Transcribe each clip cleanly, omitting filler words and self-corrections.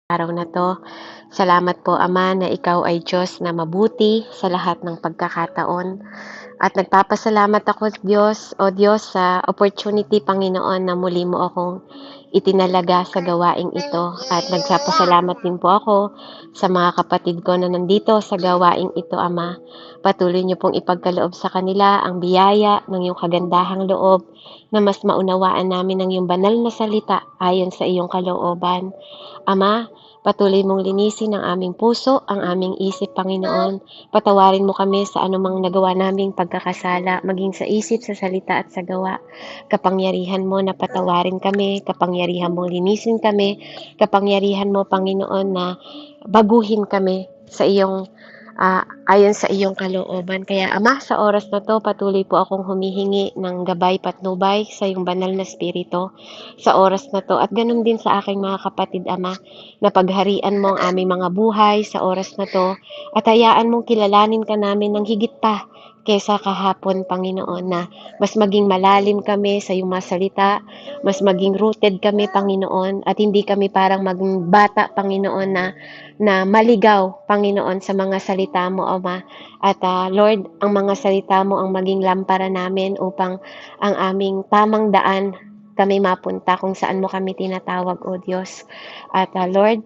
Araw na 'to. Salamat po, Ama, na Ikaw ay Diyos na mabuti sa lahat ng pagkakataon. At nagpapasalamat ako, Diyos, sa opportunity, Panginoon, na muli mo akong itinalaga sa gawaing ito. At nagpapasalamat din po ako sa mga kapatid ko na nandito sa gawaing ito, Ama. Patuloy niyo pong ipagkaloob sa kanila ang biyaya ng iyong kagandahang loob na mas maunawaan namin ang iyong banal na salita ayon sa iyong kalooban. Ama, patuloy mong linisin ang aming puso, ang aming isip, Panginoon. Patawarin mo kami sa anumang nagawa naming pagkakasala, maging sa isip, sa salita at sa gawa. Kapangyarihan mo na patawarin kami, kapangyarihan mo linisin kami, kapangyarihan mo, Panginoon, na baguhin kami sa iyong ayon sa iyong kalooban. Kaya Ama, sa oras na to, patuloy po akong humihingi ng gabay patnubay sa iyong banal na spirito sa oras na to. At ganun din sa aking mga kapatid, Ama, na pagharian mo ang aming mga buhay sa oras na to at hayaan mong kilalanin ka namin ng higit pa kesa kahapon, Panginoon, na mas maging malalim kami sa iyong mga salita, mas maging rooted kami, Panginoon, at hindi kami parang maging bata, Panginoon, na maligaw, Panginoon, sa mga salita mo, Ama. At Lord, ang mga salita mo ang maging lampara namin upang ang aming tamang daan kami mapunta kung saan mo kami tinatawag, O Diyos. At Lord,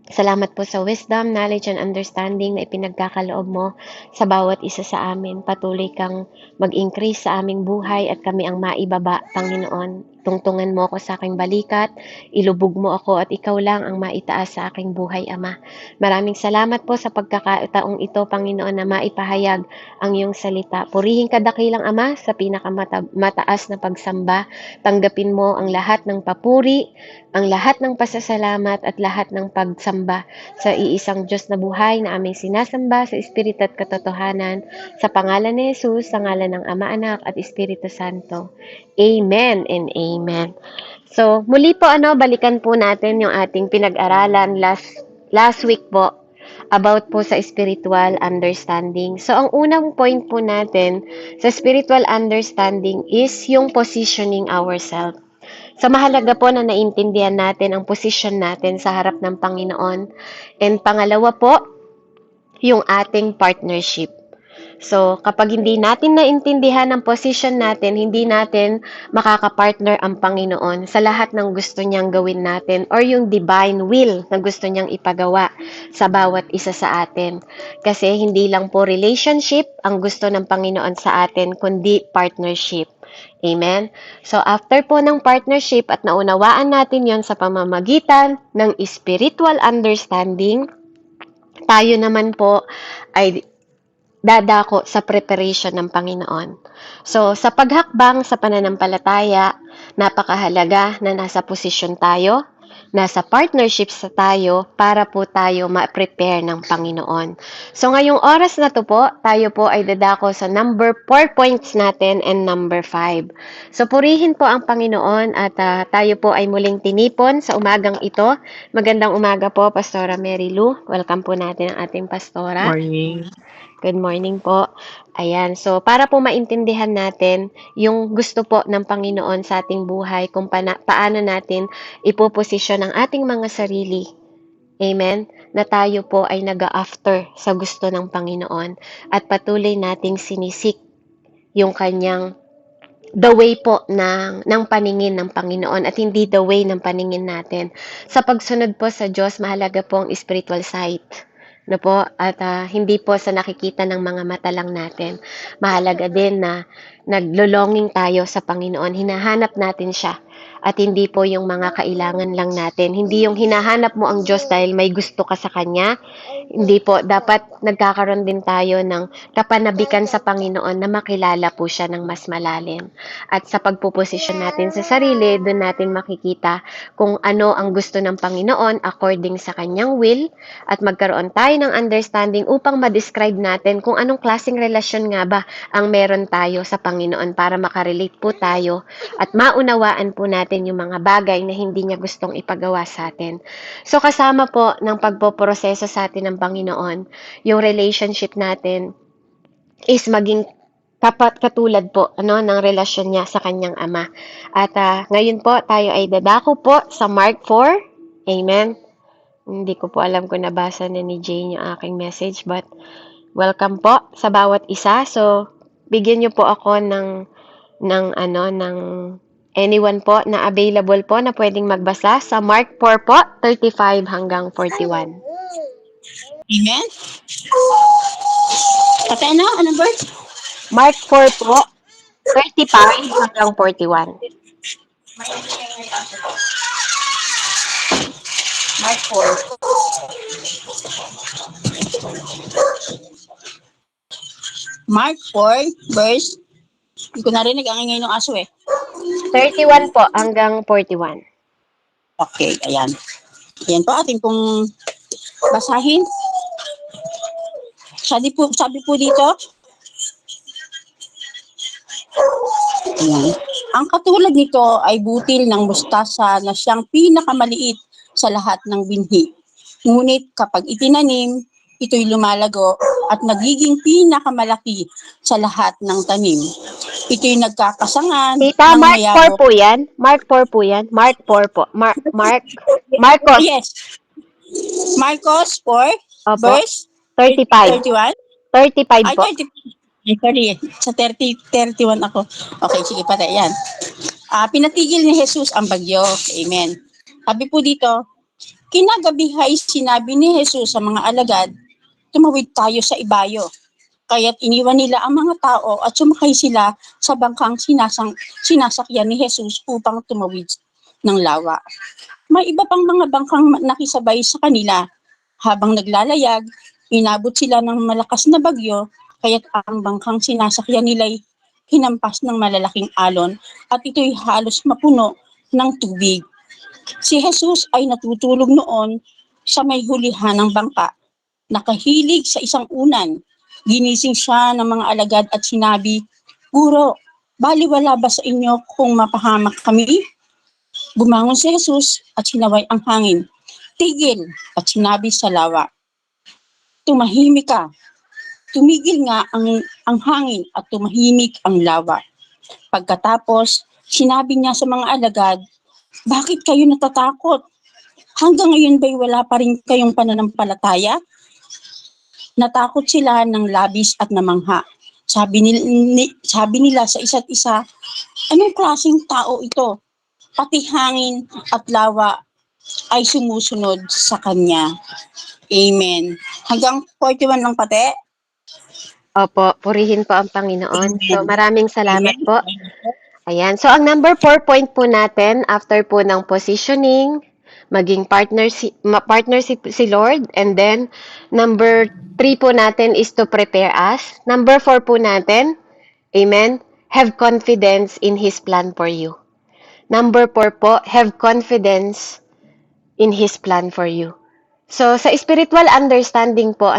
salamat po sa wisdom, knowledge, and understanding na ipinagkakaloob mo sa bawat isa sa amin. Patuloy kang mag-increase sa aming buhay at kami ang maibaba, Panginoon. Tungtungan mo ako sa aking balikat, ilubog mo ako at ikaw lang ang maitaas sa aking buhay, Ama. Maraming salamat po sa pagkakataong ito, Panginoon, na maipahayag ang iyong salita. Purihin ka dakilang Ama sa pinakamataas na pagsamba. Tanggapin mo ang lahat ng papuri, ang lahat ng pasasalamat at lahat ng pagsamba sa iisang Diyos na buhay na aming sinasamba sa Espiritu at katotohanan sa pangalan ni Jesus, sa ngalan ng Ama, Anak at Espiritu Santo. Amen and amen. So, muli po balikan po natin yung ating pinag-aralan last week po about po sa spiritual understanding. So, ang unang point po natin sa spiritual understanding is yung positioning ourselves. So, mahalaga po na naintindihan natin ang position natin sa harap ng Panginoon. And pangalawa po, yung ating partnership. So, kapag hindi natin naintindihan ang position natin, hindi natin makakapartner ang Panginoon sa lahat ng gusto niyang gawin natin or yung divine will na gusto niyang ipagawa sa bawat isa sa atin. Kasi hindi lang po relationship ang gusto ng Panginoon sa atin, kundi partnership. Amen? So, after po ng partnership at naunawaan natin yon sa pamamagitan ng spiritual understanding, tayo naman po ay dadako sa preparation ng Panginoon. So, sa paghakbang sa pananampalataya, napakahalaga na nasa posisyon tayo, nasa partnership sa tayo para po tayo ma-prepare ng Panginoon. So, ngayong oras na to po, tayo po ay dadako sa number 4 points natin and number 5. So, purihin po ang Panginoon at tayo po ay muling tinipon sa umagang ito. Magandang umaga po, Pastora Mary Lou. Welcome po natin ang ating pastora. Morning. Good morning po. Ayan, so para po maintindihan natin yung gusto po ng Panginoon sa ating buhay, kung paano natin ipoposisyon ang ating mga sarili. Amen? Na tayo po ay nag-after sa gusto ng Panginoon at patuloy nating sinisik yung kanyang the way po ng paningin ng Panginoon at hindi the way ng paningin natin. Sa pagsunod po sa Diyos, mahalaga po ang spiritual sight. Po, at hindi po sa nakikita ng mga mata lang natin. Mahalaga din na naglulonging tayo sa Panginoon. Hinahanap natin siya. At hindi po yung mga kailangan lang natin. Hindi yung hinahanap mo ang Diyos dahil may gusto ka sa Kanya. Hindi po. Dapat nagkakaroon din tayo ng kapanabikan sa Panginoon na makilala po siya ng mas malalim. At sa pagpuposisyon natin sa sarili, doon natin makikita kung ano ang gusto ng Panginoon according sa Kanyang will at magkaroon tayo ng understanding upang ma-describe natin kung anong klaseng relasyon nga ba ang meron tayo sa Panginoon para makarelate po tayo at maunawaan po natin yung mga bagay na hindi niya gustong ipagawa sa atin. So, kasama po ng pagpoproseso sa atin ng Panginoon, yung relationship natin is maging katulad po ng relasyon niya sa kanyang ama. At ngayon po, tayo ay dadako po sa Mark 4. Amen. Hindi ko po alam kung nabasa na ni Jane yung aking message, but welcome po sa bawat isa. So, bigyan niyo po ako ng anyone po na available po na pwedeng magbasa sa Mark 4 po, 35 hanggang 41. Amen? Pati ano? Anong verse? Mark 4 po, 35 hanggang 41. Mark 4. Mark 4, verse. Hindi ko narinig ang ingay ng aso eh. 31 po hanggang 41. Okay, ayan. Ayan po ating pong basahin. Sabi po dito, ayan. Ang katulad nito ay butil ng mustasa na siyang pinakamaliit sa lahat ng binhi. Ngunit kapag itinanim, ito'y lumalago at nagiging pinakamalaki sa lahat ng tanim. Ito'y nagkakasangan Tita, ng Mark 4 mayabong. po yan? Mark 4 po yan? Mark 4 po. Marcos. Yes. Marcos 4, Opo. verse 35. 31. 35 Ay, po. 30. Ay, sorry. Sa 31 ako. Okay, sige pa yan. Pinatigil ni Jesus ang bagyo. Amen. Sabi po dito, kinagabihay sinabi ni Jesus sa mga alagad, tumawid tayo sa ibayo. Kaya't iniwan nila ang mga tao at sumakay sila sa bangkang sinasakyan ni Jesus upang tumawid ng lawa. May iba pang mga bangkang nakisabay sa kanila. Habang naglalayag, inabot sila ng malakas na bagyo, kaya't ang bangkang sinasakyan nila'y hinampas ng malalaking alon at ito'y halos mapuno ng tubig. Si Jesus ay natutulog noon sa may hulihan ng bangka. Nakahilig sa isang unan. Ginising siya ng mga alagad at sinabi, Guro, baliwala ba sa inyo kung mapahamak kami? Bumangon si Jesus at sinaway ang hangin. Tigil at sinabi sa lawa, tumahimik ka. Tumigil nga ang hangin at tumahimik ang lawa. Pagkatapos, sinabi niya sa mga alagad, bakit kayo natatakot? Hanggang ngayon ba'y wala pa rin kayong pananampalataya? Natakot sila ng labis at namangha. Sabi nila sa isa't isa, anong klaseng tao ito? Pati hangin at lawa ay sumusunod sa kanya. Amen. Hanggang 41 lang pati. Opo, purihin po ang Panginoon. So, Amen. maraming salamat Amen. po. Ayan. So, ang number 4 point po natin, after po ng positioning, maging partner si Lord, and then, number 3 po natin is to prepare us. Number 4 po natin, amen, have confidence in His plan for you. Number 4 po, have confidence in His plan for you. So, sa spiritual understanding po,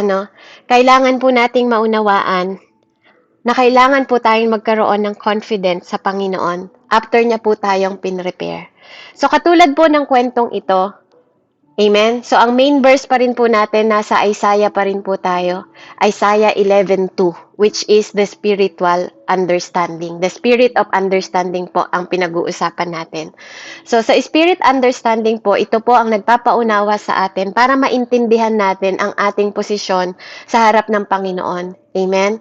kailangan po nating maunawaan na kailangan po tayong magkaroon ng confidence sa Panginoon after niya po tayong pinrepare. So, katulad po ng kwentong ito, amen? So, ang main verse pa rin po natin, nasa Isaiah pa rin po tayo. Isaiah 11:2, which is the spiritual understanding. The spirit of understanding po ang pinag-uusapan natin. So, sa spirit understanding po, ito po ang nagpapaunawa sa atin para maintindihan natin ang ating posisyon sa harap ng Panginoon. Amen?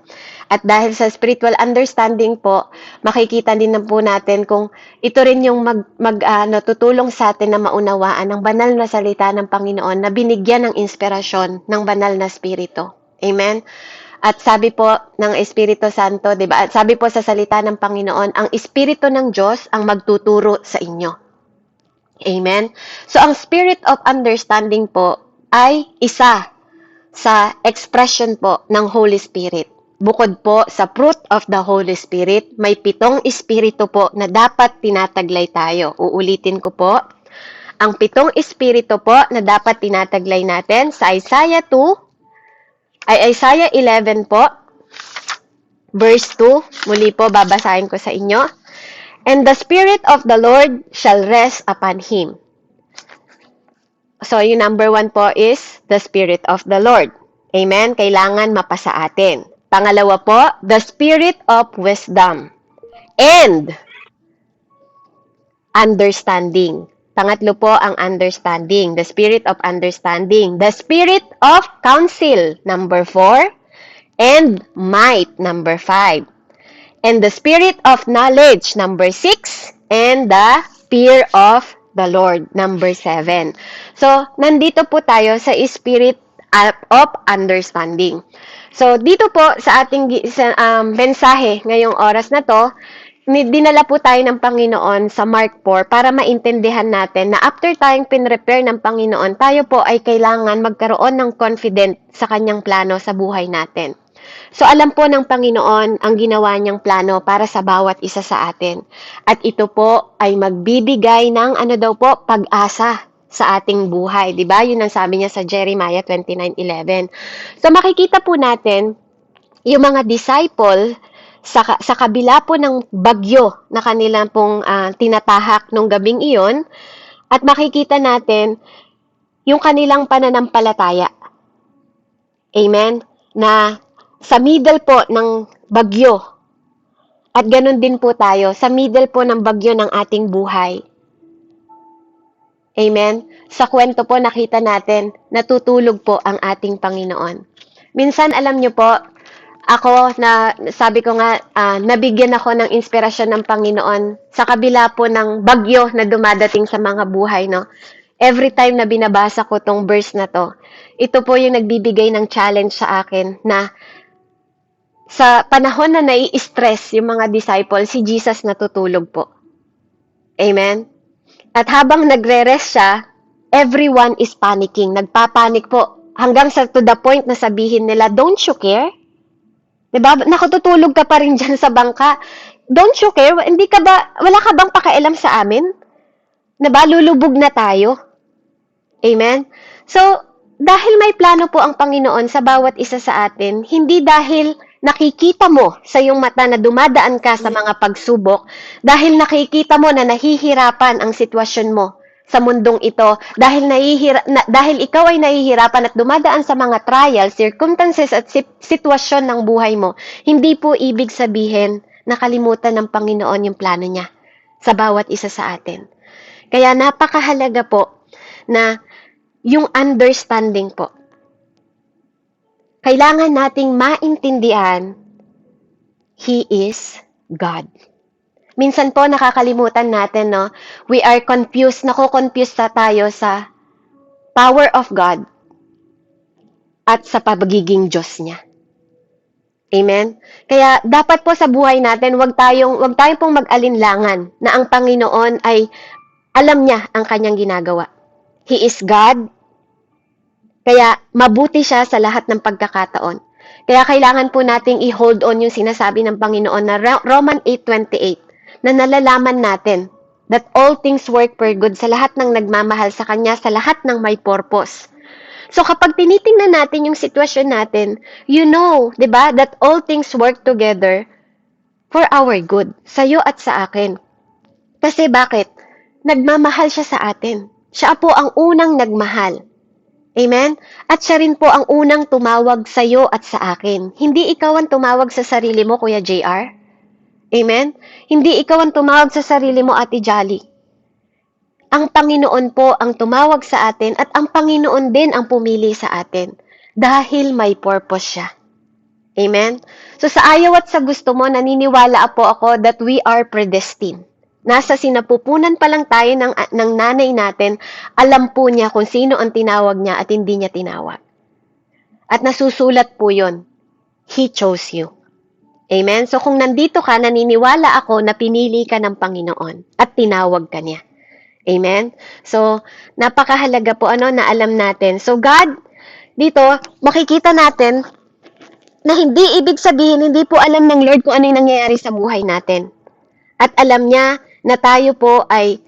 At dahil sa spiritual understanding po, makikita din na po natin kung ito rin yung tutulong sa atin na maunawaan ang banal na salita ng Panginoon na binigyan ng inspirasyon ng banal na spirito. Amen? At sabi po ng Espiritu Santo, 'di ba? At sabi po sa salita ng Panginoon, ang Espiritu ng Diyos ang magtuturo sa inyo. Amen? So, ang spirit of understanding po ay isa sa expression po ng Holy Spirit. Bukod po sa fruit of the Holy Spirit, may 7 espiritu po na dapat tinataglay tayo. Uulitin ko po. Ang 7 espiritu po na dapat tinataglay natin sa Isaiah 11 po, verse 2. Muli po, babasahin ko sa inyo. And the Spirit of the Lord shall rest upon him. So, yung number 1 po is the Spirit of the Lord. Amen? Kailangan mapasa atin. Pangalawa po, the Spirit of wisdom and understanding. Pangatlo po ang understanding, the spirit of understanding. The spirit of counsel, number 4. And might, number 5. And the spirit of knowledge, number 6. And the fear of the Lord, number 7. So, nandito po tayo sa spirit of understanding. So, dito po sa ating mensahe ngayong oras na to, dinala po tayo ng Panginoon sa Mark 4 para maintindihan natin na after tayong pinrepare ng Panginoon, tayo po ay kailangan magkaroon ng confident sa kanyang plano sa buhay natin. So alam po ng Panginoon ang ginawa niyang plano para sa bawat isa sa atin. At ito po ay magbibigay ng pag-asa sa ating buhay. Diba? Yun ang sabi niya sa Jeremiah 29:11. So makikita po natin yung mga disciple sa kabila po ng bagyo na kanilang pong tinatahak nung gabing iyon, at makikita natin yung kanilang pananampalataya. Amen? Na sa middle po ng bagyo, at ganun din po tayo, sa middle po ng bagyo ng ating buhay. Amen? Sa kwento po nakita natin, natutulog po ang ating Panginoon. Minsan alam nyo po, ako na sabi ko nga, nabigyan ako ng inspirasyon ng Panginoon sa kabila po ng bagyo na dumadating sa mga buhay, no? Every time na binabasa ko tong verse na to, ito po yung nagbibigay ng challenge sa akin na sa panahon na nai-stress yung mga disciple, si Jesus natutulog po. Amen? At habang nagre-rest siya, everyone is panicking. Nagpapanik po. Hanggang to the point na sabihin nila, don't you care? Diba? Nakatutulog ka pa rin dyan sa bangka. Don't you care? Wala ka bang pakialam sa amin? Diba? Lulubog na tayo. Amen? So, dahil may plano po ang Panginoon sa bawat isa sa atin, hindi dahil nakikita mo sa iyong mata na dumadaan ka sa mga pagsubok, dahil nakikita mo na nahihirapan ang sitwasyon mo sa mundong ito, dahil ikaw ay nahihirapan at dumadaan sa mga trials, circumstances at sitwasyon ng buhay mo, hindi po ibig sabihin nakalimutan ng Panginoon yung plano niya sa bawat isa sa atin. Kaya napakahalaga po na yung understanding po. Kailangan nating maintindihan, He is God. Minsan po nakakalimutan natin, no? We are confused, nako-confuse tayo sa power of God at sa pagiging Diyos niya. Amen? Kaya dapat po sa buhay natin, wag tayong pong mag-alinlangan na ang Panginoon ay alam niya ang kanyang ginagawa. He is God. Kaya mabuti siya sa lahat ng pagkakataon. Kaya kailangan po nating i-hold on yung sinasabi ng Panginoon na Romans 8:28. Na nalalaman natin that all things work for good sa lahat ng nagmamahal sa Kanya, sa lahat ng may purpose. So kapag tinitingnan natin yung sitwasyon natin, you know, di ba, that all things work together for our good, sa'yo at sa akin. Kasi bakit? Nagmamahal siya sa atin. Siya po ang unang nagmahal. Amen? At siya rin po ang unang tumawag sa'yo at sa akin. Hindi ikaw ang tumawag sa sarili mo, Kuya JR. Amen? Hindi ikaw ang tumawag sa sarili mo, Ate Jolly. Ang Panginoon po ang tumawag sa atin at ang Panginoon din ang pumili sa atin dahil may purpose siya. Amen? So sa ayaw at sa gusto mo, naniniwala po ako that we are predestined. Nasa sinapupunan pa lang tayo ng nanay natin, alam po niya kung sino ang tinawag niya at hindi niya tinawag. At nasusulat po yon. He chose you. Amen? So kung nandito ka, naniniwala ako na pinili ka ng Panginoon at tinawag ka niya. Amen? So, napakahalaga po na alam natin. So God, dito, makikita natin na hindi ibig sabihin, hindi po alam ng Lord kung ano yung nangyayari sa buhay natin. At alam niya na tayo po ay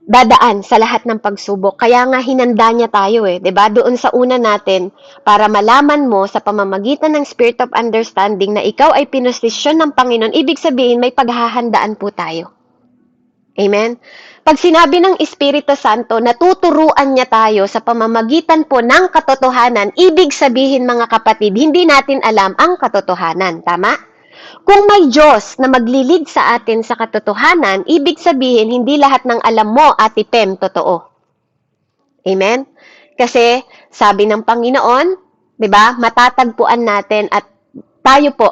dadaan sa lahat ng pagsubok. Kaya nga hinanda niya tayo 'di ba? Doon sa una natin para malaman mo sa pamamagitan ng spirit of understanding na ikaw ay pinosisyon ng Panginoon, ibig sabihin may paghahandaan po tayo. Amen? Pag sinabi ng Espiritu Santo, natuturuan niya tayo sa pamamagitan po ng katotohanan, ibig sabihin mga kapatid, hindi natin alam ang katotohanan. Tama? Kung may Diyos na maglilid sa atin sa katotohanan, ibig sabihin, hindi lahat ng alam mo, Ate Pem, totoo. Amen? Kasi, sabi ng Panginoon, di ba, matatagpuan natin at tayo po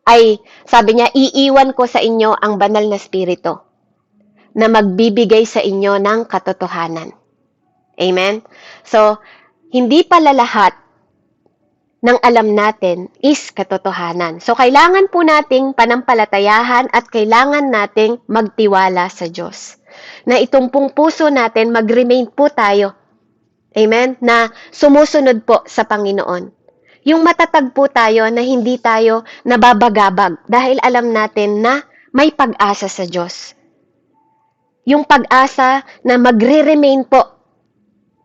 ay, sabi niya, iiwan ko sa inyo ang banal na spirito na magbibigay sa inyo ng katotohanan. Amen? So, hindi pala lahat ng alam natin is katotohanan. So, kailangan po nating panampalatayahan at kailangan nating magtiwala sa Diyos. Na itong pong puso natin, mag-remain po tayo. Amen? Na sumusunod po sa Panginoon. Yung matatag po tayo na hindi tayo nababagabag dahil alam natin na may pag-asa sa Diyos. Yung pag-asa na magre-remain po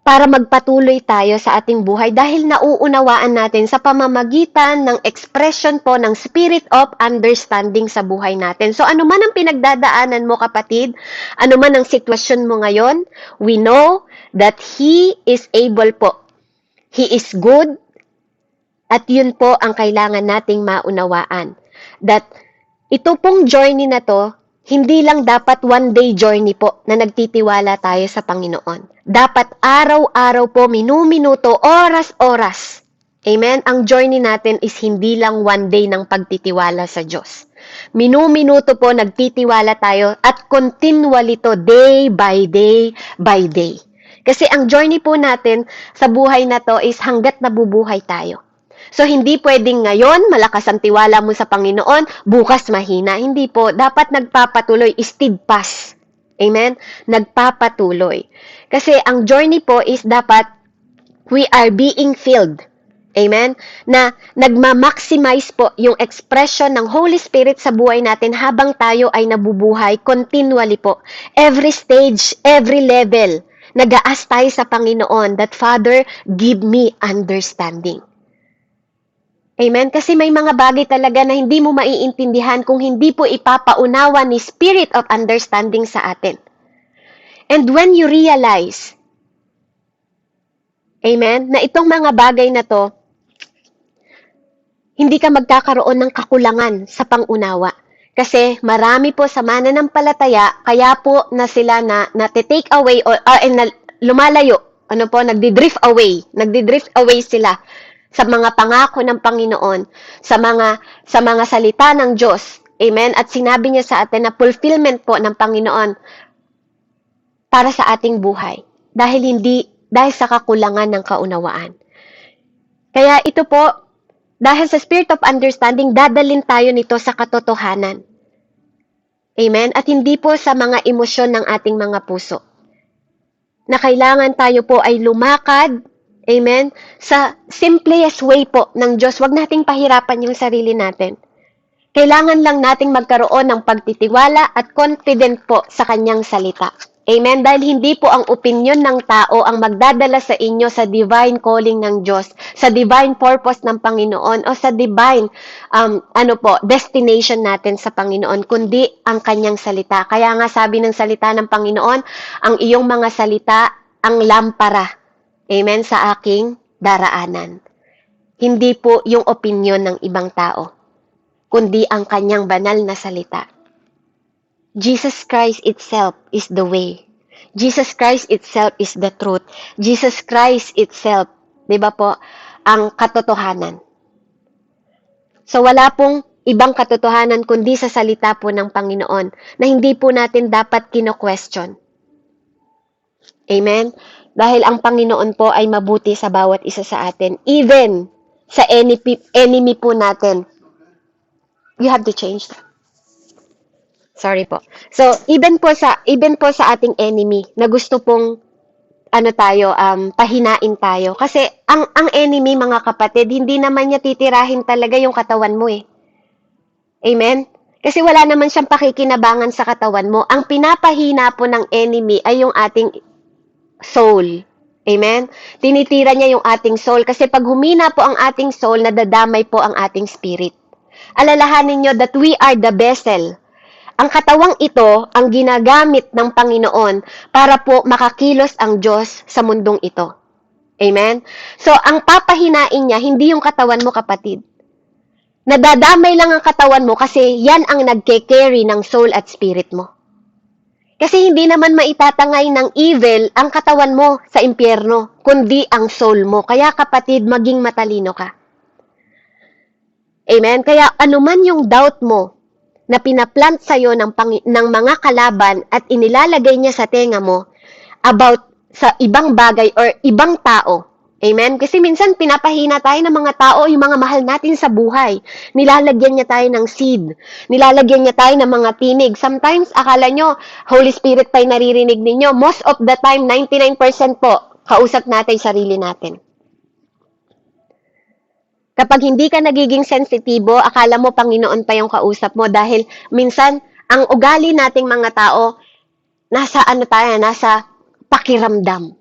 para magpatuloy tayo sa ating buhay dahil nauunawaan natin sa pamamagitan ng expression po ng spirit of understanding sa buhay natin. So ano man ang pinagdadaanan mo kapatid, ano man ang sitwasyon mo ngayon, we know that He is able po. He is good at yun po ang kailangan nating maunawaan. That ito pong journey na to, hindi lang dapat one-day journey po na nagtitiwala tayo sa Panginoon. Dapat araw-araw po, minu-minuto, oras-oras. Amen? Ang journey natin is hindi lang one day ng pagtitiwala sa Diyos. Minu-minuto po nagtitiwala tayo at continually to day by day by day. Kasi ang journey po natin sa buhay na to is hanggat nabubuhay tayo. So, hindi pwedeng ngayon, malakas ang tiwala mo sa Panginoon, bukas mahina. Hindi po. Dapat nagpapatuloy, steadfast. Amen? Nagpapatuloy. Kasi ang journey po is dapat we are being filled. Amen? Na nagma-maximize po yung expression ng Holy Spirit sa buhay natin habang tayo ay nabubuhay continually po. Every stage, every level, nag-aas tayo sa Panginoon that, Father, give me understanding. Amen? Kasi may mga bagay talaga na hindi mo maiintindihan kung hindi po ipapaunawa ni Spirit of Understanding sa atin. And when you realize, amen, na itong mga bagay na to, hindi ka magkakaroon ng kakulangan sa pangunawa. Kasi marami po sa mananampalataya, kaya po na sila na take away or na lumalayo, nagdi-drift away sila sa mga pangako ng Panginoon, sa mga salita ng Diyos. Amen? At sinabi niya sa atin na fulfillment po ng Panginoon para sa ating buhay. Dahil sa kakulangan ng kaunawaan. Kaya ito po, dahil sa spirit of understanding, dadalhin tayo nito sa katotohanan. Amen? At hindi po sa mga emosyon ng ating mga puso. Na kailangan tayo po ay lumakad, amen, sa simplest way po ng Diyos. Huwag nating pahirapan yung sarili natin. Kailangan lang nating magkaroon ng pagtitiwala at confident po sa kanyang salita. Amen? Dahil hindi po ang opinion ng tao ang magdadala sa inyo sa divine calling ng Diyos, sa divine purpose ng Panginoon, o sa divine destination natin sa Panginoon, kundi ang kanyang salita. Kaya nga sabi ng salita ng Panginoon, ang iyong mga salita, ang lampara, amen, sa aking daraanan. Hindi po yung opinion ng ibang tao, kundi ang kanyang banal na salita. Jesus Christ itself is the way. Jesus Christ itself is the truth. Jesus Christ itself, di ba po, ang katotohanan. So wala pong ibang katotohanan kundi sa salita po ng Panginoon na hindi po natin dapat kino-question. Amen? Dahil ang Panginoon po ay mabuti sa bawat isa sa atin. Even sa enemy po natin. You have to change that. Sorry po. So, even po sa ating enemy na gusto pong pahinain tayo. Kasi ang enemy, mga kapatid, hindi naman niya titirahin talaga yung katawan mo eh. Amen? Kasi wala naman siyang pakikinabangan sa katawan mo. Ang pinapahina po ng enemy ay yung ating soul. Amen? Tinitira niya yung ating soul. Kasi pag humina po ang ating soul, nadadamay po ang ating spirit. Alalahanin niyo that we are the vessel. Ang katawang ito ang ginagamit ng Panginoon para po makakilos ang Diyos sa mundong ito. Amen? So, ang papahinain niya, hindi yung katawan mo, kapatid. Nadadamay lang ang katawan mo kasi yan ang nagke-carry ng soul at spirit mo. Kasi hindi naman maitatangay ng evil ang katawan mo sa impyerno, kundi ang soul mo. Kaya kapatid, maging matalino ka. Amen? Kaya anuman yung doubt mo na pinaplant sa'yo ng mga kalaban at inilalagay niya sa tenga mo about sa ibang bagay or ibang tao. Amen? Kasi minsan pinapahina tayo ng mga tao, yung mga mahal natin sa buhay. Nilalagyan niya tayo ng seed. Nilalagyan niya tayo ng mga tinig. Sometimes, akala nyo, Holy Spirit pa yung naririnig ninyo. Most of the time, 99% po, kausap natin sarili natin. Kapag hindi ka nagiging sensitibo, akala mo Panginoon pa yung kausap mo dahil minsan, ang ugali nating mga tao, nasa pakiramdam.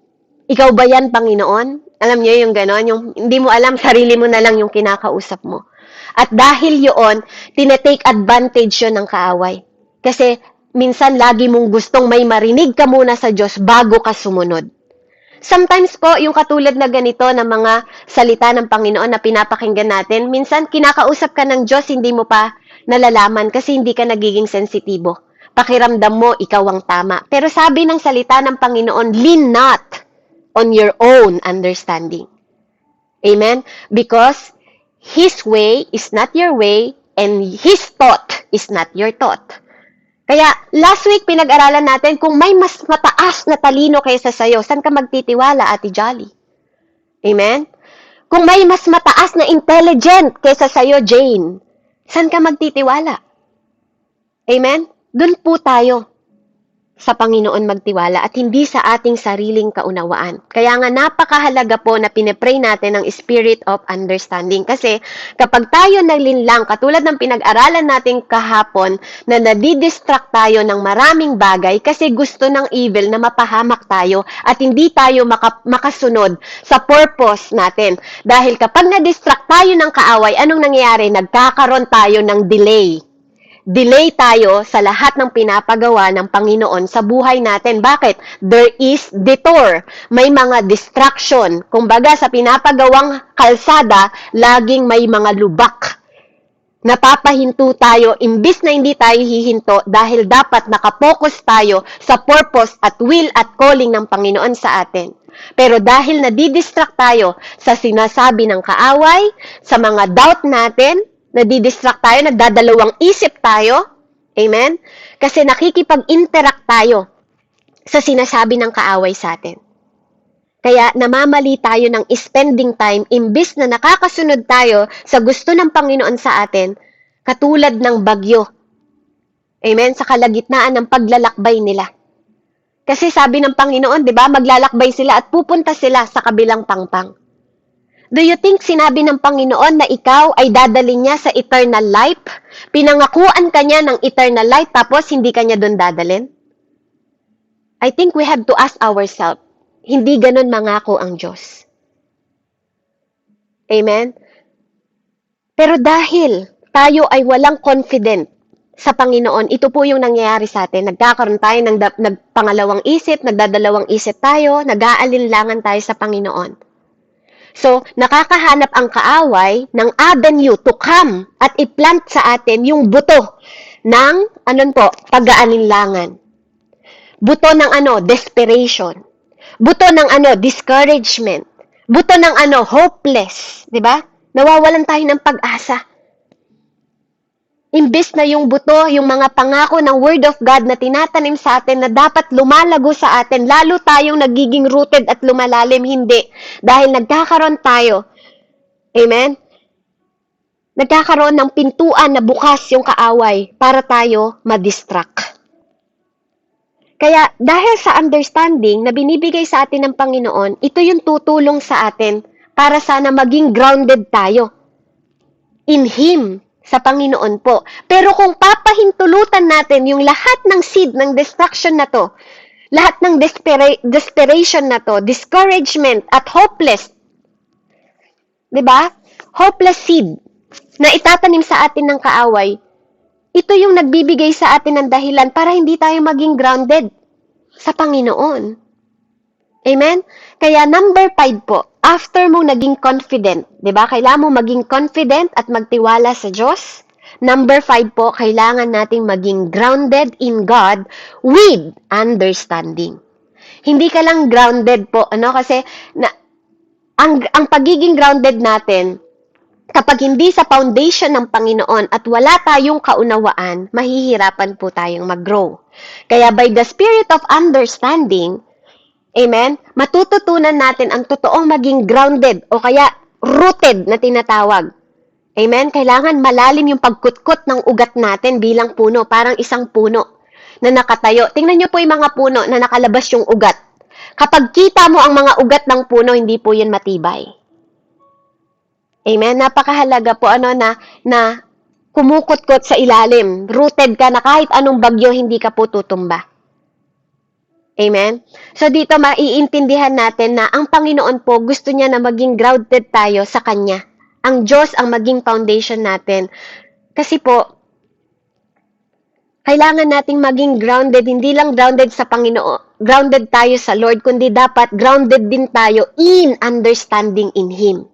Ikaw ba yan, Panginoon? Alam niyo yung gano'n, yung hindi mo alam, sarili mo na lang yung kinakausap mo. At dahil yun, tinetake advantage yun ng kaaway. Kasi minsan lagi mong gustong may marinig ka muna sa Diyos bago ka sumunod. Sometimes po, yung katulad na ganito ng mga salita ng Panginoon na pinapakinggan natin, minsan kinakausap ka ng Diyos, hindi mo pa nalalaman kasi hindi ka nagiging sensitibo. Pakiramdam mo, ikaw ang tama. Pero sabi ng salita ng Panginoon, lean not on your own understanding. Amen? Because His way is not your way and His thought is not your thought. Kaya, last week, pinag-aralan natin kung may mas mataas na talino kaysa sa'yo, saan ka magtitiwala, Ate Jolly? Amen? Kung may mas mataas na intelligent kaysa sa'yo, Jane, saan ka magtitiwala? Amen? Doon po tayo sa Panginoon magtiwala at hindi sa ating sariling kaunawaan. Kaya nga napakahalaga po na pinepray natin ang spirit of understanding. Kasi kapag tayo nalinlang, katulad ng pinag-aralan natin kahapon, na nadidistract tayo ng maraming bagay kasi gusto ng evil na mapahamak tayo at hindi tayo makasunod sa purpose natin. Dahil kapag nadistract tayo ng kaaway, anong nangyayari? Nagkakaroon tayo ng delay. Delay tayo sa lahat ng pinapagawa ng Panginoon sa buhay natin. Bakit? There is detour. May mga distraction. Kumbaga, sa pinapagawang kalsada, laging may mga lubak. Napapahinto tayo, imbis na hindi tayo hihinto dahil dapat nakapokus tayo sa purpose at will at calling ng Panginoon sa atin. Pero dahil nadidistract tayo sa sinasabi ng kaaway, sa mga doubt natin, nadidistract tayo, nagdadalawang isip tayo. Amen? Kasi nakikipag-interact tayo sa sinasabi ng kaaway sa atin. Kaya namamali tayo ng spending time imbis na nakakasunod tayo sa gusto ng Panginoon sa atin, katulad ng bagyo. Amen? Sa kalagitnaan ng paglalakbay nila. Kasi sabi ng Panginoon, di ba, maglalakbay sila at pupunta sila sa kabilang pangpang. Do you think sinabi ng Panginoon na ikaw ay dadalhin niya sa eternal life? Pinangakuan ka niya ng eternal life tapos hindi ka niya doon dadalhin? I think we have to ask ourselves, hindi ganun mangako ang Diyos. Amen? Pero dahil tayo ay walang confident sa Panginoon, ito po yung nangyayari sa atin. Nagkakaroon tayo ng pangalawang isip, nagdadalawang isip tayo, nag-aalinlangan tayo sa Panginoon. So, nakakahanap ang kaaway ng avenue to come at i-plant sa atin yung buto ng, pag-aalinlangan. Buto ng desperation. Buto ng discouragement. Buto ng hopeless. Diba? Nawawalan tayo ng pag-asa. Imbis na yung buto, yung mga pangako ng Word of God na tinatanim sa atin na dapat lumalago sa atin, lalo tayong nagiging rooted at lumalalim, hindi. Dahil nagkakaroon tayo, amen? Nagkakaroon ng pintuan na bukas yung kaaway para tayo madistract. Kaya dahil sa understanding na binibigay sa atin ng Panginoon, ito yung tutulong sa atin para sana maging grounded tayo in Him, sa Panginoon po. Pero kung papahintulutan natin yung lahat ng seed ng destruction na to, lahat ng desperation na to, discouragement at hopeless, di ba? Hopeless seed na itatanim sa atin ng kaaway, ito yung nagbibigay sa atin ng dahilan para hindi tayo maging grounded sa Panginoon. Amen? Kaya number 5 po, after mong naging confident, di ba? Kailangan mo maging confident at magtiwala sa Diyos. Number 5 po, kailangan nating maging grounded in God with understanding. Hindi ka lang grounded po, kasi ang pagiging grounded natin, kapag hindi sa foundation ng Panginoon at wala tayong kaunawaan, mahihirapan po tayong mag-grow. Kaya by the spirit of understanding, amen, matututunan natin ang totoong maging grounded o kaya rooted na tinatawag. Amen? Kailangan malalim yung pagkutkot ng ugat natin bilang puno, parang isang puno na nakatayo. Tingnan nyo po yung mga puno na nakalabas yung ugat. Kapag kita mo ang mga ugat ng puno, hindi po yun matibay. Amen? Napakahalaga po na kumukutkot sa ilalim. Rooted ka na kahit anong bagyo, hindi ka po tutumba. Amen? So dito maiintindihan natin na ang Panginoon po gusto niya na maging grounded tayo sa Kanya. Ang Diyos ang maging foundation natin. Kasi po, kailangan nating maging grounded, hindi lang grounded sa Panginoon, grounded tayo sa Lord, kundi dapat grounded din tayo in understanding in Him.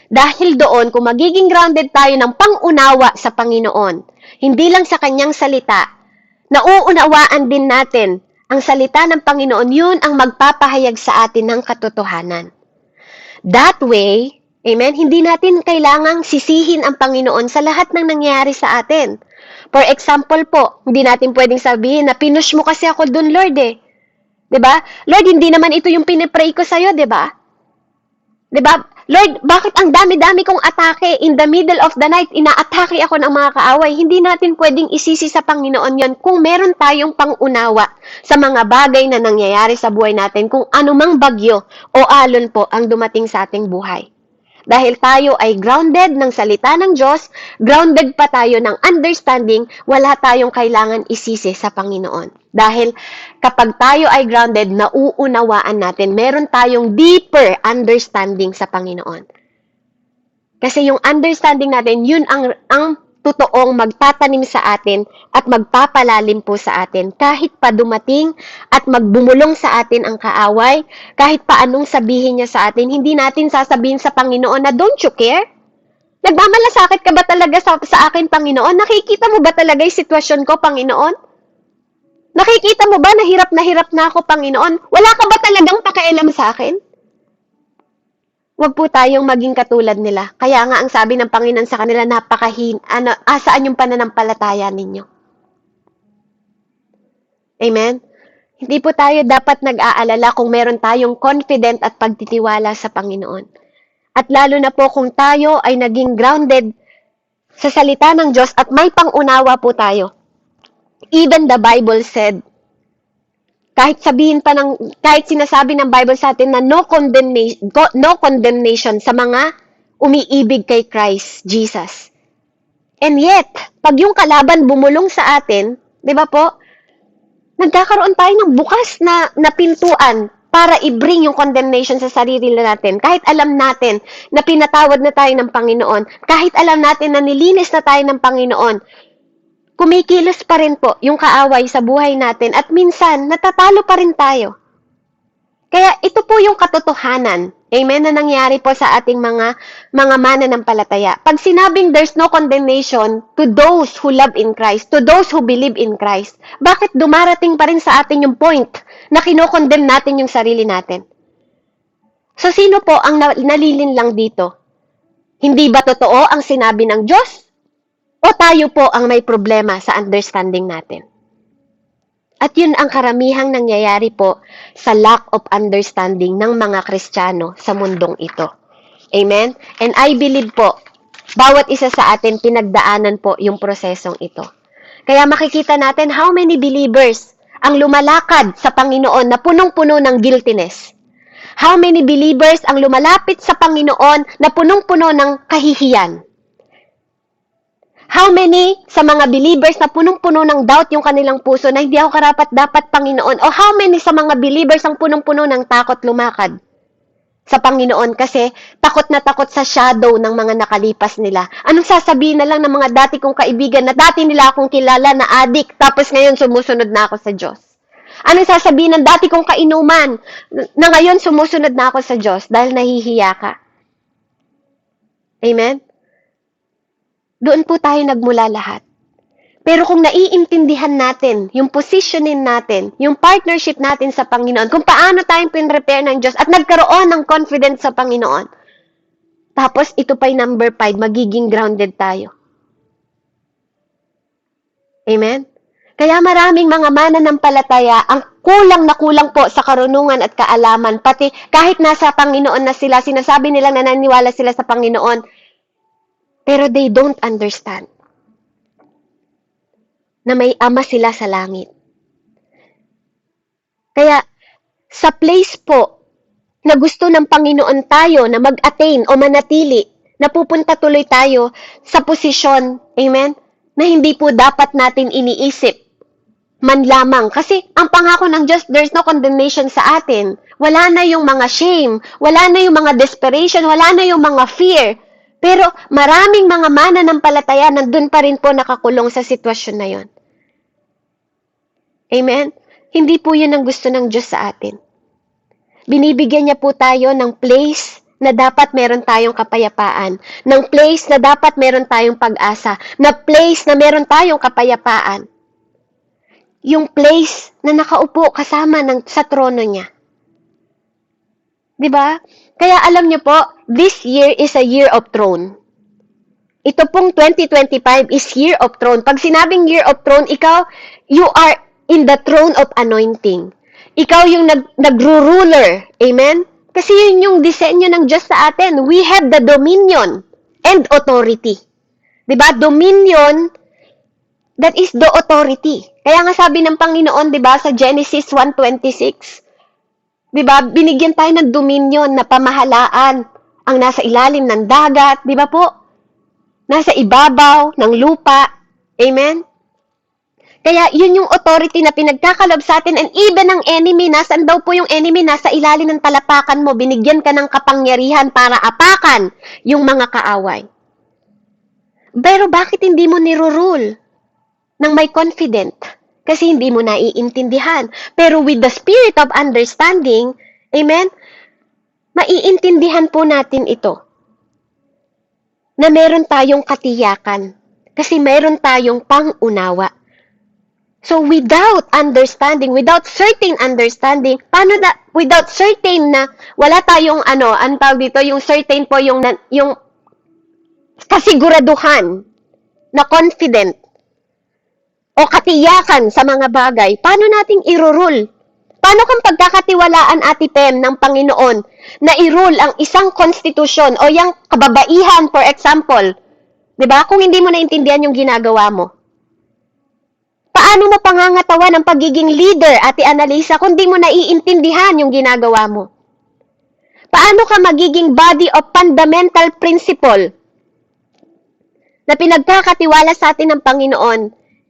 Dahil doon, kung magiging grounded tayo ng pangunawa sa Panginoon, hindi lang sa Kanyang salita, nauunawaan din natin ang salita ng Panginoon, yun ang magpapahayag sa atin ng katotohanan. That way, amen, hindi natin kailangang sisihin ang Panginoon sa lahat ng nangyayari sa atin. For example po, hindi natin pwedeng sabihin na pinush mo kasi ako dun, Lord eh. 'Di ba? Lord, hindi naman ito yung pinipray ko sa'yo, 'di ba? 'Di ba? Lord, bakit ang dami-dami kong atake in the middle of the night, inaatake ako ng mga kaaway? Hindi natin pwedeng isisi sa Panginoon yon kung meron tayong pangunawa sa mga bagay na nangyayari sa buhay natin, kung anumang bagyo o alon po ang dumating sa ating buhay. Dahil tayo ay grounded ng salita ng Diyos, grounded pa tayo ng understanding, wala tayong kailangan isisi sa Panginoon. Dahil kapag tayo ay grounded, nauunawaan natin, meron tayong deeper understanding sa Panginoon. Kasi yung understanding natin, yun ang totoong magtatanim sa atin at magpapalalim po sa atin. Kahit pa dumating at magbumulong sa atin ang kaaway, kahit pa anong sabihin niya sa atin, hindi natin sasabihin sa Panginoon na, don't you care? Nagmamalasakit ka ba talaga sa akin, Panginoon? Nakikita mo ba talaga yung sitwasyon ko, Panginoon? Nakikita mo ba na hirap na ako, Panginoon? Wala ka ba talagang pakialam sa akin? Huwag po tayong maging katulad nila. Kaya nga ang sabi ng Panginoon sa kanila, asaan yung pananampalataya ninyo? Amen? Hindi po tayo dapat nag-aalala kung meron tayong confident at pagtitiwala sa Panginoon. At lalo na po kung tayo ay naging grounded sa salita ng Diyos at may pangunawa po tayo. Even the Bible said, kahit sinasabi ng Bible sa atin na no condemnation sa mga umiibig kay Christ Jesus. And yet, pag yung kalaban bumulong sa atin, di ba po, nagkakaroon tayo ng bukas na pintuan para i-bring yung condemnation sa sarili natin. Kahit alam natin na pinatawad na tayo ng Panginoon, kahit alam natin na nilinis na tayo ng Panginoon, kumikilos pa rin po yung kaaway sa buhay natin at minsan natatalo pa rin tayo. Kaya ito po yung katotohanan, amen, na nangyari po sa ating mga mananampalataya. Pag sinabing there's no condemnation to those who love in Christ, to those who believe in Christ, bakit dumarating pa rin sa atin yung point na kinokondemn natin yung sarili natin? So sino po ang nalilin lang dito? Hindi ba totoo ang sinabi ng Diyos? O tayo po ang may problema sa understanding natin? At yun ang karamihang nangyayari po sa lack of understanding ng mga Kristiyano sa mundong ito. Amen? And I believe po, bawat isa sa atin pinagdaanan po yung prosesong ito. Kaya makikita natin how many believers ang lumalakad sa Panginoon na punong-puno ng guiltiness. How many believers ang lumalapit sa Panginoon na punong-puno ng kahihiyan. How many sa mga believers na punong-puno ng doubt yung kanilang puso na hindi ako karapat-dapat, Panginoon? O how many sa mga believers ang punong-puno ng takot lumakad sa Panginoon kasi takot na takot sa shadow ng mga nakalipas nila? Anong sasabihin na lang ng mga dati kong kaibigan na dati nila akong kilala na addict tapos ngayon sumusunod na ako sa Diyos? Anong sasabihin ng dati kong kainuman na ngayon sumusunod na ako sa Diyos dahil nahihiya ka? Amen? Doon po tayo nagmula lahat. Pero kung naiintindihan natin, yung positionin natin, yung partnership natin sa Panginoon, kung paano tayong pinrepare ng Diyos at nagkaroon ng confidence sa Panginoon, tapos ito pa'y number 5, magiging grounded tayo. Amen? Kaya maraming mga mananampalataya ang kulang na kulang po sa karunungan at kaalaman. Pati kahit nasa Panginoon na sila, sinasabi nila na naniniwala sila sa Panginoon, pero they don't understand na may Ama sila sa langit. Kaya sa place po na gusto ng Panginoon tayo na mag-attain o manatili, napupunta tuloy tayo sa posisyon, amen, na hindi po dapat natin iniisip man lamang. Kasi ang pangako ng Diyos, there's no condemnation sa atin. Wala na yung mga shame, wala na yung mga desperation, wala na yung mga fear. Pero maraming mga mananampalataya nandun pa rin po nakakulong sa sitwasyon na yon. Amen? Hindi po yun ang gusto ng Diyos sa atin. Binibigyan niya po tayo ng place na dapat meron tayong kapayapaan, ng place na dapat meron tayong pag-asa, na place na meron tayong kapayapaan. Yung place na nakaupo kasama sa trono niya. 'Di ba? Kaya alam niyo po, this year is a year of throne. Ito pong 2025 is year of throne. Pag sinabing year of throne, you are in the throne of anointing. Ikaw yung nagro-ruler. Amen? Kasi yun yung disenyo ng Diyos sa atin. We have the dominion and authority. 'Di ba? Dominion, that is the authority. Kaya nga sabi ng Panginoon, 'di ba, sa Genesis 1:26, 'di ba, binigyan tayo ng dominion na pamahalaan ang nasa ilalim ng dagat, 'di ba po? Nasa ibabaw ng lupa. Amen? Kaya yun yung authority na pinagkakalob sa atin, and even ang enemy, nasaan daw po yung enemy? Nasa ilalim ng talapakan mo, binigyan ka ng kapangyarihan para apakan yung mga kaaway. Pero bakit hindi mo nirurule ng may confident? Kasi hindi mo naiintindihan. Pero with the spirit of understanding, amen, maiintindihan po natin ito. Na meron tayong katiyakan. Kasi meron tayong pangunawa. So without understanding, without certain understanding, without certain na wala tayong ang tawag dito, yung certain po yung kasiguraduhan na confident o katiyakan sa mga bagay, paano nating i-rule? Paano kung pagkakatiwalaan, Ate Pem, ng Panginoon na i-rule ang isang konstitusyon o yung kababaihan, for example, 'di ba? Kung hindi mo naintindihan yung ginagawa mo. Paano mo pangangatawan ang pagiging leader, Ate Annalisa, kung di mo naiintindihan yung ginagawa mo? Paano ka magiging body of fundamental principle na pinagkakatiwala sa atin ng Panginoon?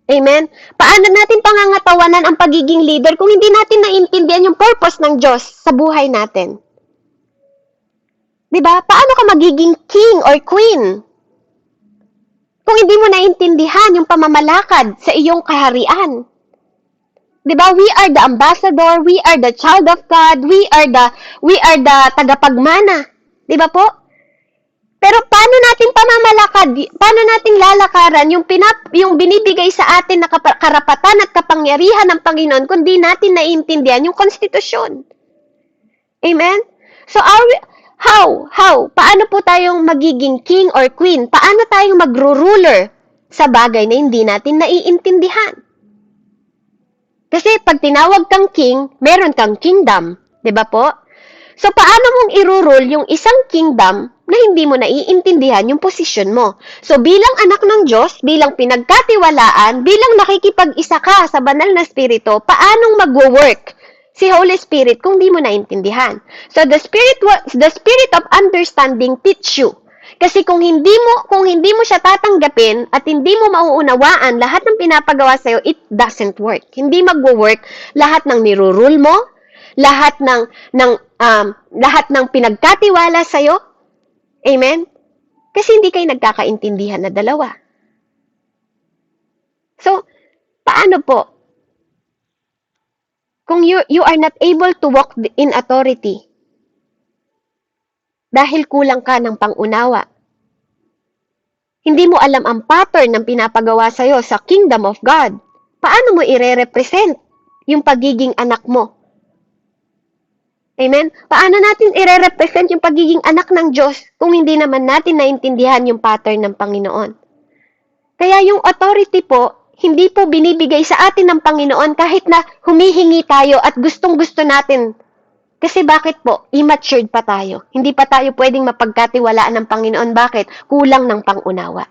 Amen? Paano natin pangangatawanan ang pagiging leader kung hindi natin naiintindihan yung purpose ng Diyos sa buhay natin? Diba? Paano ka magiging king or queen kung hindi mo naiintindihan yung pamamalakad sa iyong kaharian? Diba? We are the ambassador, we are the child of God, we are the tagapagmana. Diba po? Pero paano natin pamamalakad, paano natin lalakaran yung binibigay sa atin na karapatan at kapangyarihan ng Panginoon kung di natin naiintindihan yung konstitusyon? Amen? So, how? Paano po tayong magiging king or queen? Paano tayong magro-ruler sa bagay na hindi natin naiintindihan? Kasi pag tinawag kang king, meron kang kingdom. 'Di ba po? So, paano mong i-rule yung isang kingdom na hindi mo naiintindihan yung posisyon mo? So, bilang anak ng Diyos, bilang pinagkatiwalaan, bilang nakikipag-isa ka sa banal na spirito, paanong mag-work si Holy Spirit kung di mo naiintindihan? So, the spirit of understanding teach you. Kasi kung hindi mo siya tatanggapin at hindi mo mauunawaan lahat ng pinapagawa sa'yo, it doesn't work. Hindi magwo-work lahat ng nirurule mo, lahat ng pinagkatiwala sa'yo. Amen? Kasi hindi kayo nagkakaintindihan na dalawa. So, paano po? Kung you are not able to walk in authority, dahil kulang ka ng pangunawa, hindi mo alam ang pattern ng pinapagawa sa'yo sa kingdom of God, paano mo ire-represent yung pagiging anak mo? Amen? Paano natin ire-represent yung pagiging anak ng Diyos kung hindi naman natin naintindihan yung pattern ng Panginoon? Kaya yung authority po, hindi po binibigay sa atin ng Panginoon kahit na humihingi tayo at gustong-gusto natin. Kasi bakit po? Immature pa tayo. Hindi pa tayo pwedeng mapagkatiwalaan ng Panginoon. Bakit? Kulang ng pangunawa.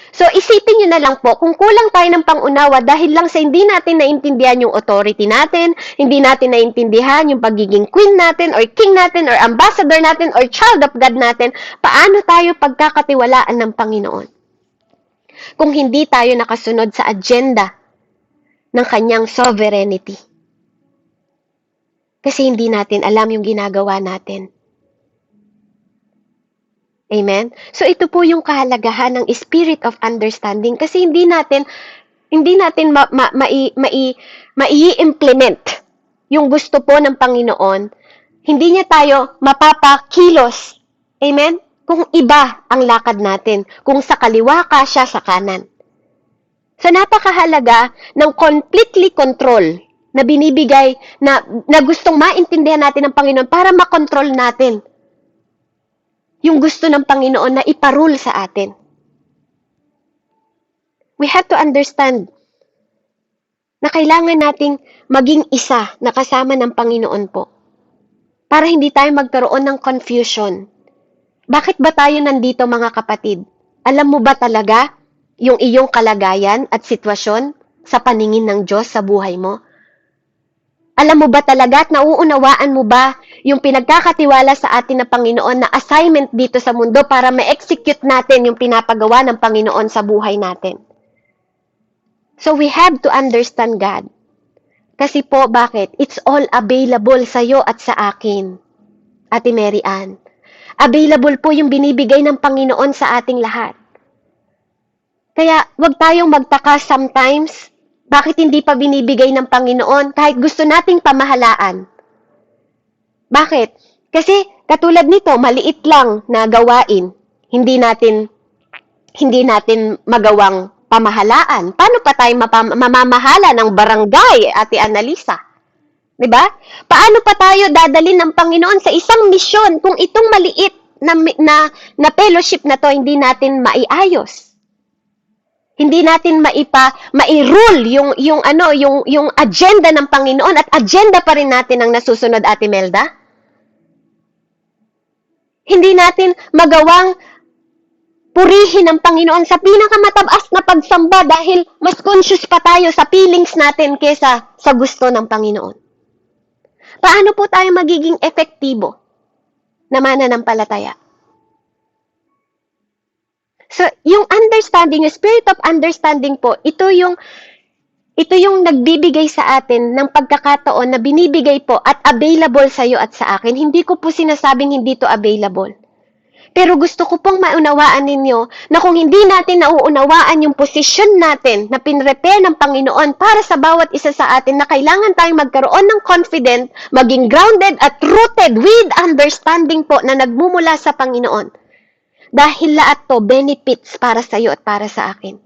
So, isipin nyo na lang po, kung kulang tayo ng pangunawa dahil lang sa hindi natin naintindihan yung authority natin, hindi natin naintindihan yung pagiging queen natin, or king natin, or ambassador natin, or child of God natin, paano tayo pagkakatiwalaan ng Panginoon? Kung hindi tayo nakasunod sa agenda ng kanyang sovereignty. Kasi hindi natin alam yung ginagawa natin. Amen? So ito po yung kahalagahan ng spirit of understanding kasi hindi natin mai-implement yung gusto po ng Panginoon. Hindi niya tayo mapapakilos. Amen? Kung iba ang lakad natin, kung sa kaliwa ka siya sa kanan. So napakahalaga ng completely control na binibigay na gustong maintindihan natin ng Panginoon para makontrol natin yung gusto ng Panginoon na iparule sa atin. We have to understand na kailangan nating maging isa na kasama ng Panginoon po para hindi tayo magkaroon ng confusion. Bakit ba tayo nandito mga kapatid? Alam mo ba talaga yung iyong kalagayan at sitwasyon sa paningin ng Diyos sa buhay mo? Alam mo ba talaga at nauunawaan mo ba yung pinagkakatiwala sa atin na Panginoon na assignment dito sa mundo para ma-execute natin yung pinapagawa ng Panginoon sa buhay natin? So we have to understand God. Kasi po, bakit? It's all available sa'yo at sa akin, Ate Mary Ann. Available po yung binibigay ng Panginoon sa ating lahat. Kaya wag tayong magtaka sometimes bakit hindi pa binibigay ng Panginoon kahit gusto nating pamahalaan. Bakit? Kasi katulad nito, maliit lang na gawain. Hindi natin magawang pamahalaan. Paano pa tayo mamamahala ng barangay, Ate Annalisa? 'Di ba? Paano pa tayo dadalhin ng Panginoon sa isang misyon kung itong maliit na fellowship na to hindi natin maiayos? Hindi natin mai-rule yung agenda ng Panginoon at agenda pa rin natin ang nasusunod, Ate Melda. Hindi natin magawang purihin ng Panginoon sa pinakamataas na pagsamba dahil mas conscious pa tayo sa feelings natin kesa sa gusto ng Panginoon. Paano po tayo magiging epektibo na mananampalataya? So, yung understanding, yung spirit of understanding po, ito yung nagbibigay sa atin ng pagkakataon na binibigay po at available sa iyo at sa akin. Hindi ko po sinasabing hindi to available. Pero gusto ko pong maunawaan ninyo na kung hindi natin nauunawaan yung posisyon natin na pinrepare ng Panginoon para sa bawat isa sa atin na kailangan tayong magkaroon ng confident, maging grounded at rooted with understanding po na nagmumula sa Panginoon. Dahil lahat to benefits para sa iyo at para sa akin.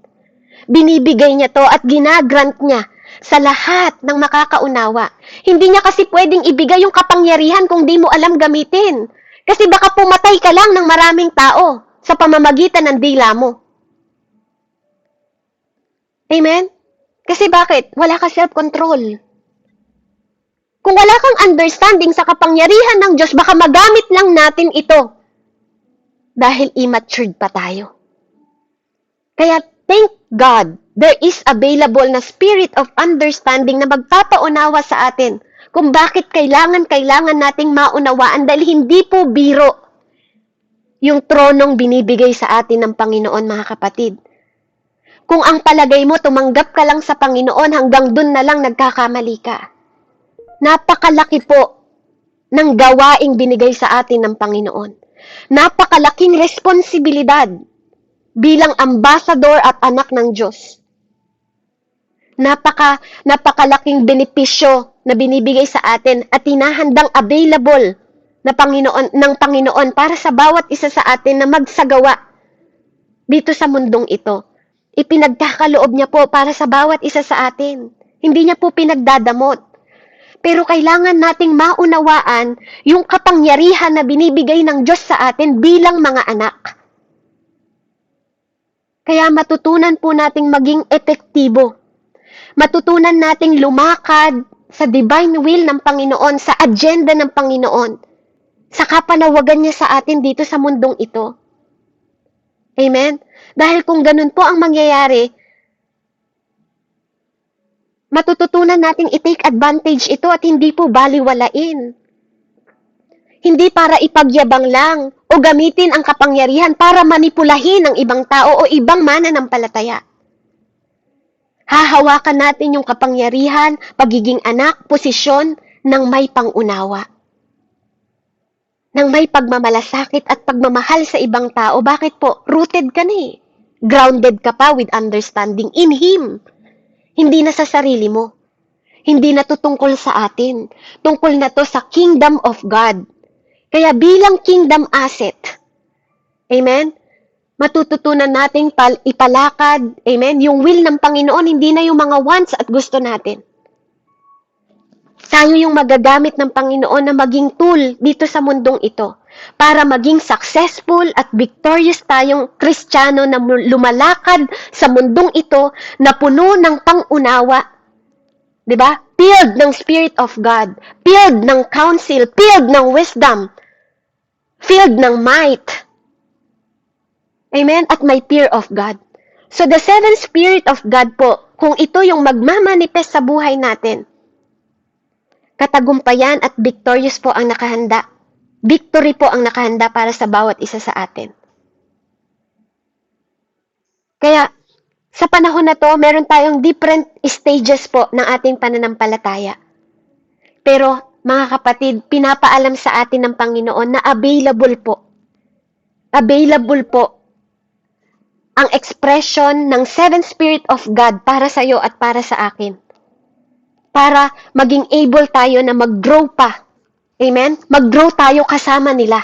Binibigay niya to at ginagrant niya sa lahat ng makakaunawa. Hindi niya kasi pwedeng ibigay yung kapangyarihan kung di mo alam gamitin. Kasi baka pumatay ka lang ng maraming tao sa pamamagitan ng dila mo. Amen? Kasi bakit? Wala ka self-control. Kung wala kang understanding sa kapangyarihan ng Diyos, baka magamit lang natin ito. Dahil immature pa tayo. Kaya thank God, there is available na spirit of understanding na magpapaunawa sa atin kung bakit kailangan nating maunawaan dahil hindi po biro yung tronong binibigay sa atin ng Panginoon, mga kapatid. Kung ang palagay mo, tumanggap ka lang sa Panginoon, hanggang dun na lang nagkakamali ka. Napakalaki po ng gawaing binigay sa atin ng Panginoon. Napakalaking responsibilidad bilang ambassador at anak ng Diyos. Napakalaking benepisyo na binibigay sa atin at hinahandang available ng Panginoon para sa bawat isa sa atin na magsagawa dito sa mundong ito. Ipinagkakaloob niya po para sa bawat isa sa atin. Hindi niya po pinagdadamot. Pero kailangan nating maunawaan yung kapangyarihan na binibigay ng Diyos sa atin bilang mga anak. Kaya matutunan po nating maging epektibo. Matutunan nating lumakad sa divine will ng Panginoon, sa agenda ng Panginoon, sa kapanawagan niya sa atin dito sa mundong ito. Amen? Dahil kung ganun po ang mangyayari, matututunan nating i-take advantage ito at hindi po baliwalain. Hindi para ipagyabang lang o gamitin ang kapangyarihan para manipulahin ang ibang tao o ibang mananampalataya. Hahawakan natin yung kapangyarihan, pagiging anak, posisyon ng may pangunawa. Ng may pagmamalasakit at pagmamahal sa ibang tao. Bakit po? Rooted ka na eh. Grounded ka pa with understanding in Him. Hindi na sa sarili mo. Hindi na to tungkol sa atin. Tungkol na to sa kingdom of God. Kaya bilang kingdom asset, amen, matututunan nating ipalakad, amen, yung will ng Panginoon, hindi na yung mga wants at gusto natin. Tayo yung magagamit ng Panginoon na maging tool dito sa mundong ito para maging successful at victorious tayong Kristiyano na lumalakad sa mundong ito na puno ng pangunawa. Diba? Filled ng Spirit of God, filled ng counsel, filled ng wisdom, filled ng might. Amen? At may fear of God. So the seven Spirit of God po, kung ito yung magmamanifest sa buhay natin, katagumpayan at victorious po ang nakahanda. Victory po ang nakahanda para sa bawat isa sa atin. Kaya, sa panahon na to, meron tayong different stages po ng ating pananampalataya. Pero, mga kapatid, pinapaalam sa atin ng Panginoon na available po. Available po ang expression ng seven Spirit of God para sa iyo at para sa akin. Para maging able tayo na mag-grow pa. Amen? Mag-grow tayo kasama nila.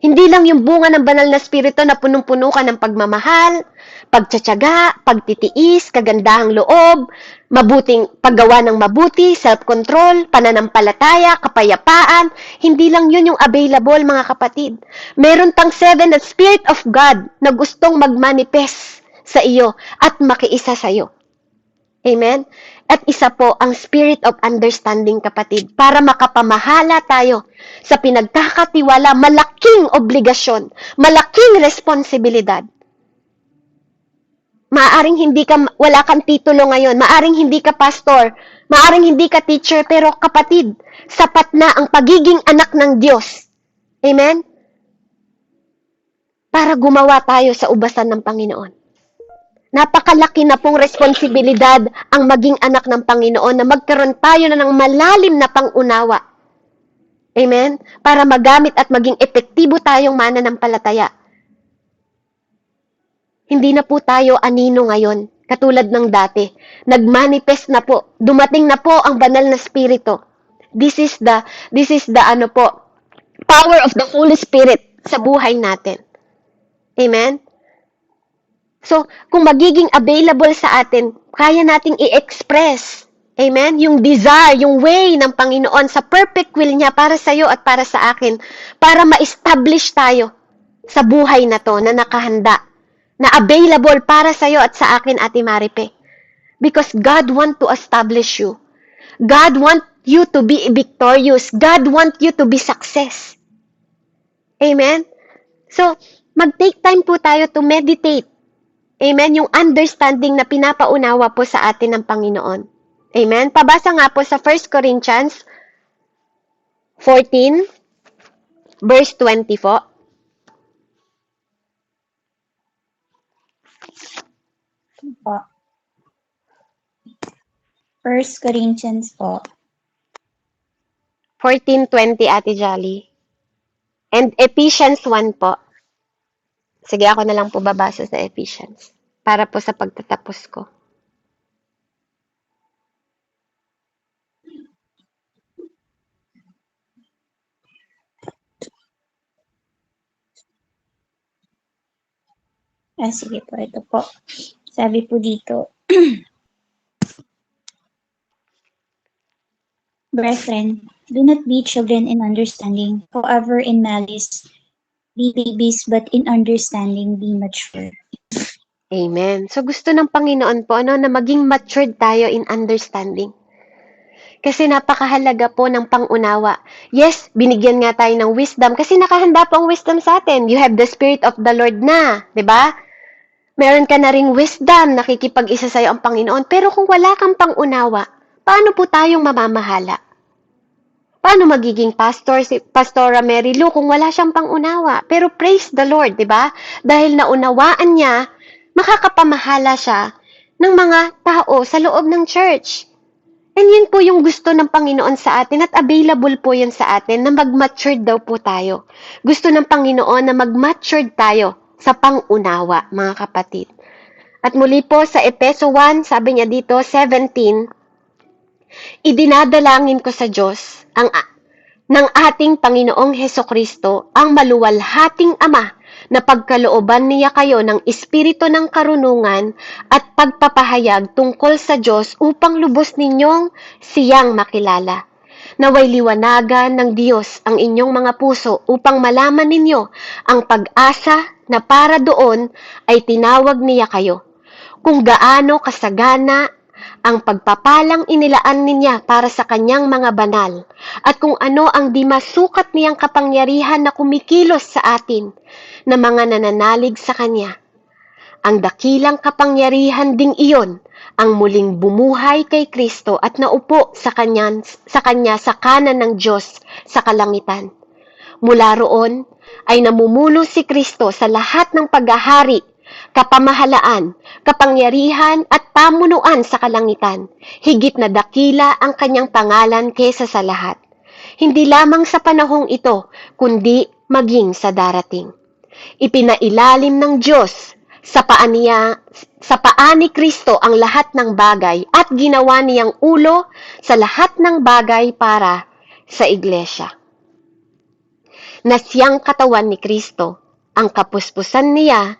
Hindi lang yung bunga ng banal na spirito na punong-puno ka ng pagmamahal, pagtsatsaga, pagtitiis, kagandahang loob, mabuting paggawa ng mabuti, self-control, pananampalataya, kapayapaan. Hindi lang yun yung available, mga kapatid. Meron pang seven na Spirit of God na gustong mag-manifest sa iyo at makiisa sa iyo. Amen? At isa po ang spirit of understanding, kapatid, para makapamahala tayo sa pinagkakatiwala, malaking obligasyon, malaking responsibilidad. Maaring wala kang titulo ngayon, maaring hindi ka pastor, maaring hindi ka teacher, pero kapatid, sapat na ang pagiging anak ng Diyos. Amen? Para gumawa tayo sa ubasan ng Panginoon. Napakalaki na pong responsibilidad ang maging anak ng Panginoon na magkaroon tayo na ng malalim na pangunawa. Amen? Para magamit at maging epektibo tayong mananampalataya. Hindi na po tayo anino ngayon, katulad ng dati. Nagmanifest na po. Dumating na po ang banal na spirito. This is the power of the Holy Spirit sa buhay natin. Amen? So, kung magiging available sa atin, kaya nating i-express, amen, yung desire, yung way ng Panginoon sa perfect will niya para sa iyo at para sa akin, para ma-establish tayo sa buhay na to na nakahanda, na available para sa iyo at sa akin, Ate Maripe. Because God want to establish you. God want you to be victorious. God want you to be success. Amen? So, mag-take time po tayo to meditate. Amen? Yung understanding na pinapaunawa po sa atin ng Panginoon. Amen? Pabasa nga po sa 1 Corinthians 14, verse 20 po. Po. 1 Corinthians po. 14:20, Ate Jolly. And Ephesians 1 po. Sige, ako na lang po babasa sa Ephesians. Para po sa pagtatapos ko. Sige po, ito po. Sabi po dito, Brethren, do not be children in understanding, however in malice, be babies, but in understanding, be mature. Amen. So gusto ng Panginoon po na maging matured tayo in understanding. Kasi napakahalaga po ng pangunawa. Yes, binigyan nga tayo ng wisdom kasi nakahanda po ang wisdom sa atin. You have the Spirit of the Lord na, 'di ba? Meron ka na ring wisdom, nakikipag-isa sa'yo ang Panginoon. Pero kung wala kang pangunawa, paano po tayong mamamahala? Paano magiging pastor si Pastora Mary Lou kung wala siyang pangunawa? Pero praise the Lord, 'di ba? Dahil naunawaan niya, makakapamahala siya ng mga tao sa loob ng church. And yun po yung gusto ng Panginoon sa atin at available po yun sa atin na mag-matured daw po tayo. Gusto ng Panginoon na mag-matured tayo sa pangunawa, mga kapatid. At muli po sa Efeso 1, sabi niya dito, 17, idinadalangin ko sa Diyos ng ating Panginoong Hesukristo, ang maluwalhating Ama, na pagkalooban niya kayo ng espiritu ng karunungan at pagpapahayag tungkol sa Diyos upang lubos ninyong siyang makilala. Naway liwanagan ng Diyos ang inyong mga puso upang malaman ninyo ang pag-asa na para doon ay tinawag niya kayo. Kung gaano kasagana ang pagpapalang inilaan niya para sa kanyang mga banal, at kung ano ang di masukat niyang kapangyarihan na kumikilos sa atin, na mga nananalig sa kanya. Ang dakilang kapangyarihan ding iyon, ang muling bumuhay kay Kristo at naupo sa kanya sa kanan ng Diyos sa kalangitan. Mula roon ay namumuno si Kristo sa lahat ng paghahari, kapamahalaan, kapangyarihan at pamunuan sa kalangitan. Higit na dakila ang kanyang pangalan kaysa sa lahat. Hindi lamang sa panahong ito, kundi maging sa darating. Ipinailalim ng Diyos sa paa ni Kristo ang lahat ng bagay at ginawa niyang ulo sa lahat ng bagay para sa iglesia. Na siyang katawan ni Kristo, ang kapuspusan niya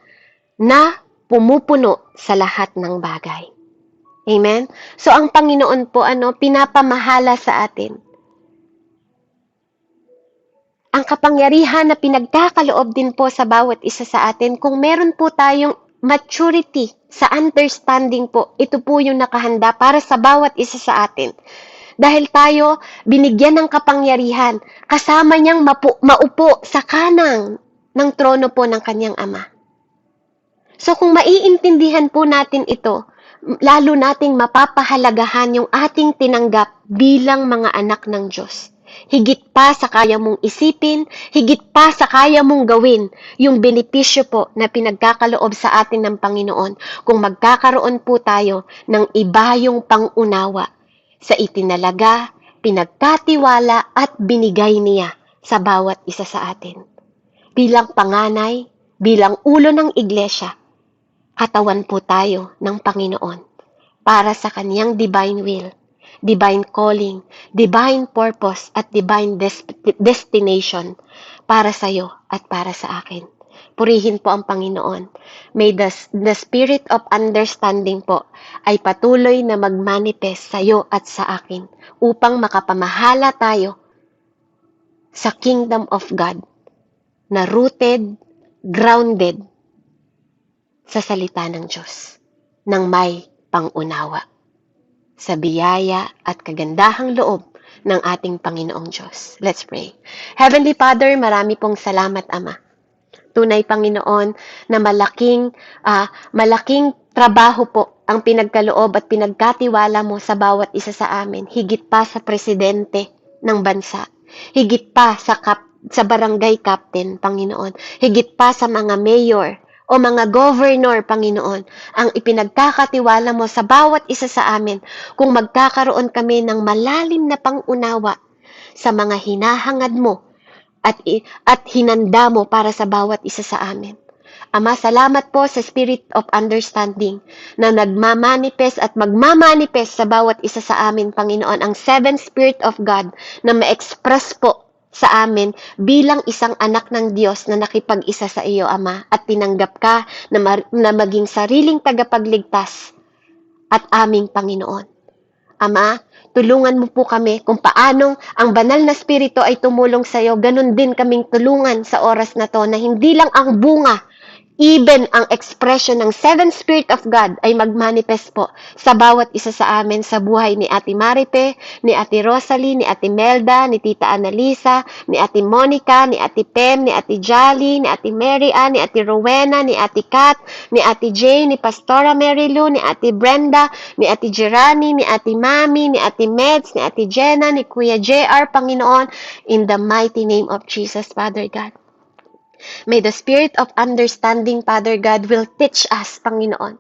na pumupuno sa lahat ng bagay. Amen? So ang Panginoon po pinapamahala sa atin. Ang kapangyarihan na pinagkakaloob din po sa bawat isa sa atin, kung meron po tayong maturity sa understanding po, ito po yung nakahanda para sa bawat isa sa atin. Dahil tayo binigyan ng kapangyarihan, kasama niyang maupo sa kanang ng trono po ng kanyang Ama. So kung maiintindihan po natin ito, lalo nating mapapahalagahan yung ating tinanggap bilang mga anak ng Diyos. Higit pa sa kaya mong isipin, higit pa sa kaya mong gawin, yung benepisyo po na pinagkakaloob sa atin ng Panginoon kung magkakaroon po tayo ng ibayong pangunawa sa itinalaga, pinagkatiwala at binigay niya sa bawat isa sa atin. Bilang panganay, bilang ulo ng iglesia, katawan po tayo ng Panginoon para sa kaniyang divine will, divine calling, divine purpose, at divine destination para sa iyo at para sa akin. Purihin po ang Panginoon. May the spirit of understanding po ay patuloy na magmanifest sa iyo at sa akin upang makapamahala tayo sa kingdom of God na rooted, grounded sa salita ng Diyos, ng may pangunawa, sa biyaya at kagandahang loob ng ating Panginoong Diyos. Let's pray. Heavenly Father, marami pong salamat, Ama. Tunay, Panginoon, na malaking trabaho po ang pinagkaloob at pinagkatiwala mo sa bawat isa sa amin, higit pa sa presidente ng bansa, higit pa sa barangay captain, Panginoon, higit pa sa mga mayor o mga governor, Panginoon, ang ipinagkakatiwala mo sa bawat isa sa amin kung magkakaroon kami ng malalim na pangunawa sa mga hinahangad mo at hinanda mo para sa bawat isa sa amin. Ama, salamat po sa spirit of understanding na nagmamanifest at magmamanifest sa bawat isa sa amin, Panginoon, ang seven spirit of God na ma-express po sa amin bilang isang anak ng Diyos na nakipag-isa sa iyo, Ama, at tinanggap ka na maging sariling tagapagligtas at aming Panginoon. Ama, tulungan mo po kami kung paanong ang banal na spirito ay tumulong sa iyo, ganun din kaming tulungan sa oras na to na hindi lang ang bunga, even ang expression ng Seven Spirit of God ay magmanifest po sa bawat isa sa amin sa buhay ni Ate Maripe, ni Ate Rosalie, ni Ate Melda, ni Tita Annalisa, ni Ate Monica, ni Ate Pem, ni Ate Jolly, ni Ate Mary Ann, ni Ate Rowena, ni Ate Kat, ni Ate Jane, ni Pastora Mary Lou, ni Ate Brenda, ni Ate Gerani, ni Ate Mami, ni Ate Meds, ni Ate Jenna, ni Kuya JR, Panginoon, in the mighty name of Jesus, Father God. May the spirit of understanding, Father God, will teach us, Panginoon,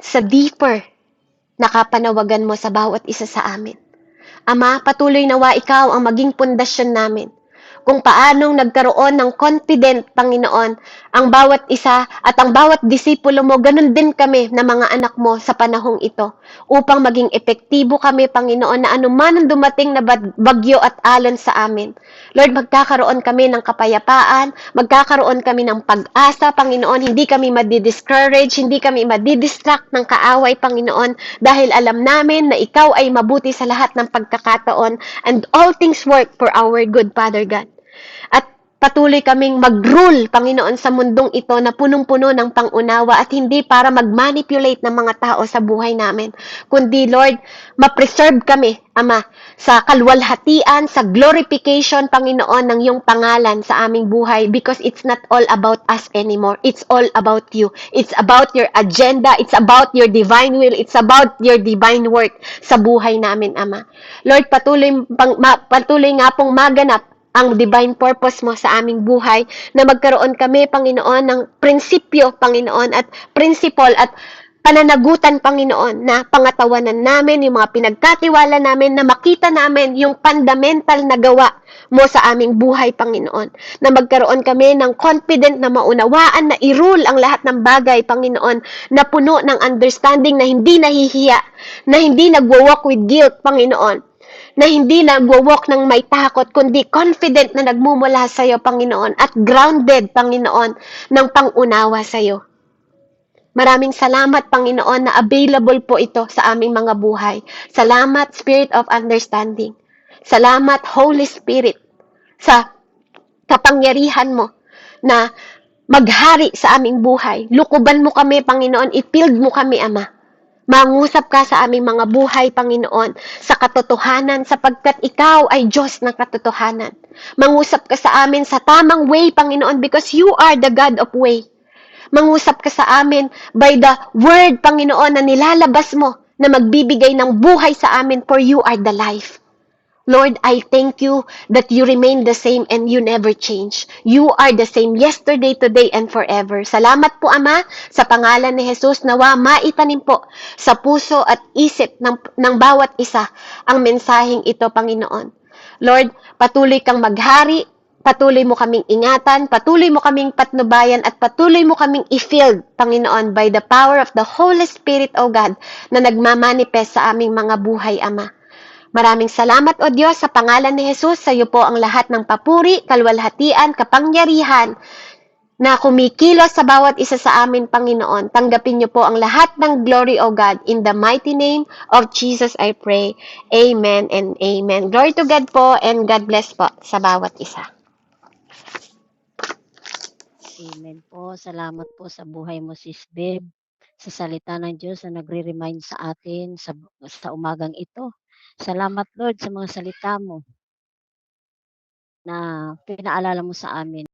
sa deeper na kapanawagan mo sa bawat isa sa amin. Ama, patuloy nawa ikaw ang maging pundasyon namin kung paanong nagkaroon ng confident, Panginoon, ang bawat isa at ang bawat disipulo mo, ganun din kami na mga anak mo sa panahong ito, upang maging epektibo kami, Panginoon, na anuman ang dumating na bagyo at alon sa amin. Lord, magkakaroon kami ng kapayapaan, magkakaroon kami ng pag-asa, Panginoon, hindi kami madi-discourage, hindi kami madi-distract ng kaaway, Panginoon, dahil alam namin na ikaw ay mabuti sa lahat ng pagkakataon, and all things work for our good, Father God. At patuloy kaming mag-rule, Panginoon, sa mundong ito na punong-puno ng pangunawa at hindi para mag-manipulate ng mga tao sa buhay namin, kundi, Lord, ma-preserve kami, Ama, sa kalwalhatian, sa glorification, Panginoon, ng iyong pangalan sa aming buhay, because it's not all about us anymore. It's all about you. It's about your agenda. It's about your divine will. It's about your divine work sa buhay namin, Ama. Lord, patuloy nga pong maganap ang divine purpose mo sa aming buhay, na magkaroon kami, Panginoon, ng prinsipyo, Panginoon, at principle at pananagutan, Panginoon, na pangatawanan namin, yung mga pinagkatiwala namin, na makita namin yung fundamental na gawa mo sa aming buhay, Panginoon. Na magkaroon kami ng confident na maunawaan, na i-rule ang lahat ng bagay, Panginoon, na puno ng understanding, na hindi nahihiya, na hindi nagwo-walk with guilt, Panginoon, na hindi nagwo-walk ng may takot, kundi confident na nagmumula sa iyo, Panginoon, at grounded, Panginoon, ng pangunawa sa iyo. Maraming salamat, Panginoon, na available po ito sa aming mga buhay. Salamat, Spirit of Understanding. Salamat, Holy Spirit, sa kapangyarihan mo na maghari sa aming buhay. Lukuban mo kami, Panginoon, i-field mo kami, Ama. Mangusap ka sa aming mga buhay, Panginoon, sa katotohanan, sapagkat ikaw ay Diyos ng katotohanan. Mangusap ka sa amin sa tamang way, Panginoon, because you are the God of way. Mangusap ka sa amin by the word, Panginoon, na nilalabas mo, na magbibigay ng buhay sa amin, for you are the life. Lord, I thank you that you remain the same and you never change. You are the same yesterday, today, and forever. Salamat po, Ama, sa pangalan ni Jesus, nawa maitanim po sa puso at isip ng bawat isa ang mensaheng ito, Panginoon. Lord, patuloy kang maghari, patuloy mo kaming ingatan, patuloy mo kaming patnubayan, at patuloy mo kaming i-filled, Panginoon, by the power of the Holy Spirit, O God, na nagmamanifest sa aming mga buhay, Ama. Maraming salamat, O Diyos, sa pangalan ni Jesus. Sa iyo po ang lahat ng papuri, kalwalhatian, kapangyarihan na kumikilos sa bawat isa sa amin, Panginoon. Tanggapin niyo po ang lahat ng glory, O God. In the mighty name of Jesus, I pray. Amen and amen. Glory to God po, and God bless po sa bawat isa. Amen po. Salamat po sa buhay mo, Sis Beb, sa salita ng Diyos na nagre-remind sa atin sa umagang ito. Salamat, Lord, sa mga salita mo na pinaalala mo sa amin.